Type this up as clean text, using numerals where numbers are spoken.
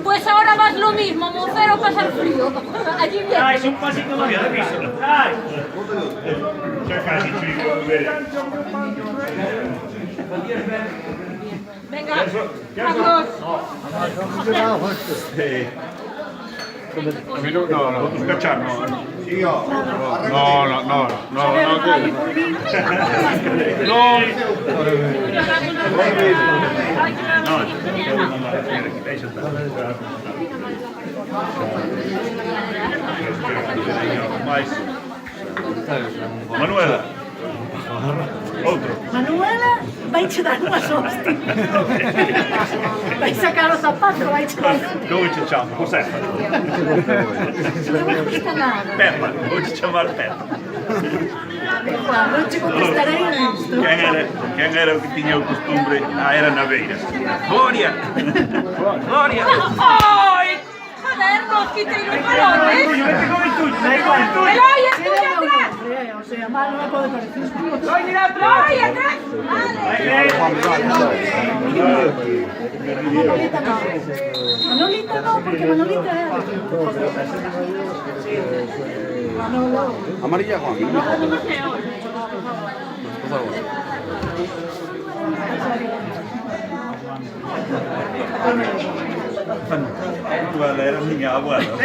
Pues ahora vas lo mismo, Moncero pasa el frío. Allí viene. Dai, un pasito más, dai. C'è casi Venga, Carlos. No, scacciarlo. Manuela. Otro. Manuela, vai-te dar umas hostias. Vai sacar los zapatos, vai-te dar. Dove ci chiamo? Cos'è? Non mi costa nada. Peppa, dove ci chiamare Peppa? Non ci contestarei questo. Quem era que tinha o costume? Era Naveira. Gloria! Gloria! ¡Ay! Joder, nos quiten los balones. ¡Eloy, es tuya atrás! O sea, mal no me puede parecer. ¡Eloy, atrás! Manolita no. Manolita no, porque Manolita es... Manolo. Amarilla, Juan. Guarda, era minha abuela.